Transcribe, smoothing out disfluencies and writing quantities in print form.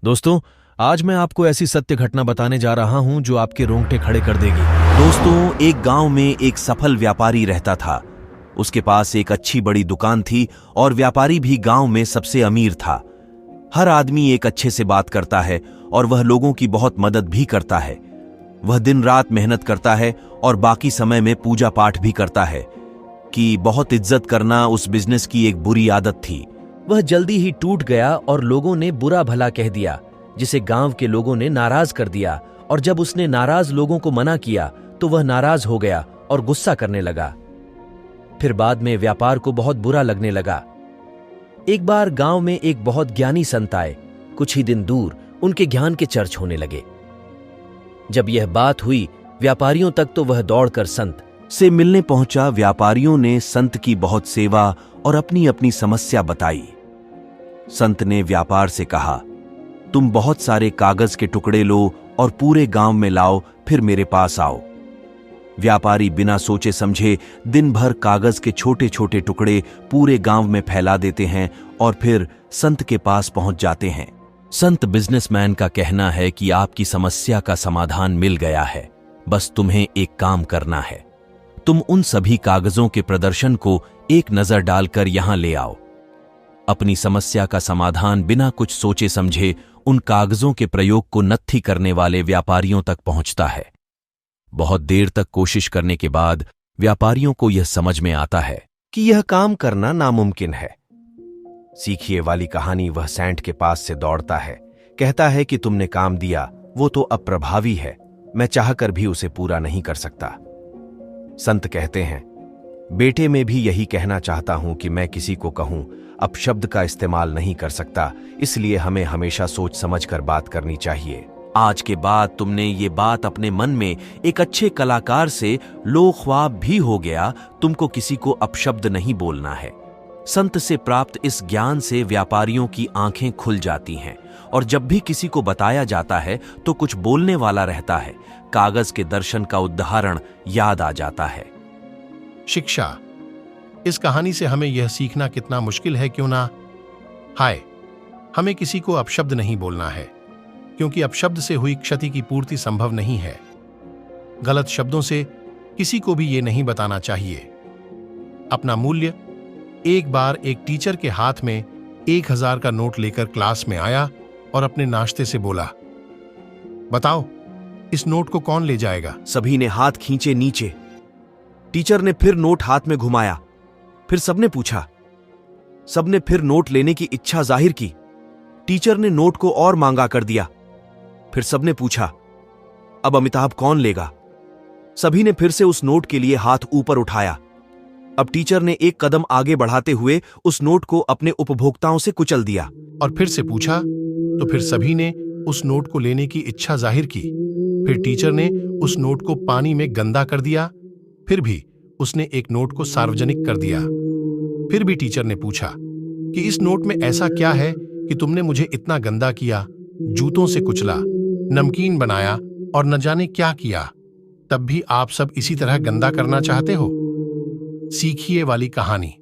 दोस्तों, आज मैं आपको ऐसी सत्य घटना बताने जा रहा हूं जो आपके रोंगटे खड़े कर देगी। दोस्तों, एक गांव में एक सफल व्यापारी रहता था। उसके पास एक अच्छी बड़ी दुकान थी और व्यापारी भी गांव में सबसे अमीर था। हर आदमी एक अच्छे से बात करता है और वह लोगों की बहुत मदद भी करता है। वह दिन रात मेहनत करता है और बाकी समय में पूजा पाठ भी करता है कि बहुत इज्जत करना उस बिजनेस की एक बुरी आदत थी। वह जल्दी ही टूट गया और लोगों ने बुरा भला कह दिया, जिसे गांव के लोगों ने नाराज कर दिया। और जब उसने नाराज लोगों को मना किया तो वह नाराज हो गया और गुस्सा करने लगा। फिर बाद में व्यापार को बहुत बुरा लगने लगा। एक बार गांव में एक बहुत ज्ञानी संत आए। कुछ ही दिन दूर उनके ज्ञान के चर्च होने लगे। जब यह बात हुई व्यापारियों तक तो वह दौड़कर संत से मिलने पहुंचा। व्यापारियों ने संत की बहुत सेवा और अपनी अपनी समस्या बताई। संत ने व्यापार से कहा, तुम बहुत सारे कागज के टुकड़े लो और पूरे गांव में लाओ, फिर मेरे पास आओ। व्यापारी बिना सोचे समझे दिन भर कागज के छोटे छोटे टुकड़े पूरे गांव में फैला देते हैं और फिर संत के पास पहुंच जाते हैं। संत बिजनेसमैन का कहना है कि आपकी समस्या का समाधान मिल गया है, बस तुम्हें एक काम करना है। तुम उन सभी कागजों के प्रदर्शन को एक नजर डालकर यहां ले आओ। अपनी समस्या का समाधान बिना कुछ सोचे समझे उन कागजों के प्रयोग को नत्थी करने वाले व्यापारियों तक पहुंचता है। बहुत देर तक कोशिश करने के बाद व्यापारियों को यह समझ में आता है कि यह काम करना नामुमकिन है। सीखिए वाली कहानी। वह सैंट के पास से दौड़ता है, कहता है कि तुमने काम दिया, वो तो अप्रभावी है, मैं चाहकर भी उसे पूरा नहीं कर सकता। संत कहते हैं, बेटे में भी यही कहना चाहता हूं कि मैं किसी को कहूं अपशब्द का इस्तेमाल नहीं कर सकता, इसलिए हमें हमेशा सोच समझकर बात करनी चाहिए। आज के बाद तुमने ये बात अपने मन में एक अच्छे कलाकार से लो ख्वाब भी हो गया। तुमको किसी को अपशब्द नहीं बोलना है। संत से प्राप्त इस ज्ञान से व्यापारियों की आंखें खुल जाती हैं और जब भी किसी को बताया जाता है तो कुछ बोलने वाला रहता है। कागज के दर्शन का उदाहरण याद आ जाता है। शिक्षा। इस कहानी से हमें यह सीखना कितना मुश्किल है क्यों ना। हाय, हमें किसी को अपशब्द नहीं बोलना है, क्योंकि अपशब्द से हुई क्षति की पूर्ति संभव नहीं है। गलत शब्दों से किसी को भी ये नहीं बताना चाहिए। अपना मूल्य। एक बार एक टीचर के हाथ में 1000 का नोट लेकर क्लास में आया और अपने नाश्ते से बोला, बताओ इस नोट को कौन ले जाएगा। सभी ने हाथ खींचे नीचे। टीचर ने फिर नोट हाथ में घुमाया। फिर सबने पूछा। सबने फिर नोट लेने की इच्छा जाहिर की। टीचर ने नोट को और मांगा कर दिया। फिर सबने पूछा, अब अमिताभ कौन लेगा। सभी ने फिर से उस नोट के लिए हाथ ऊपर उठाया। अब टीचर ने एक कदम आगे बढ़ाते हुए उस नोट को अपने उपभोक्ताओं से कुचल दिया। और फिर से पूछा तो फिर सभी ने उस नोट को लेने की इच्छा जाहिर की। फिर टीचर ने उस नोट को पानी में गंदा कर दिया। फिर भी उसने एक नोट को सार्वजनिक कर दिया। फिर भी टीचर ने पूछा कि इस नोट में ऐसा क्या है कि तुमने मुझे इतना गंदा किया, जूतों से कुचला, नमकीन बनाया और न जाने क्या किया। तब भी आप सब इसी तरह गंदा करना चाहते हो। सीखिए वाली कहानी।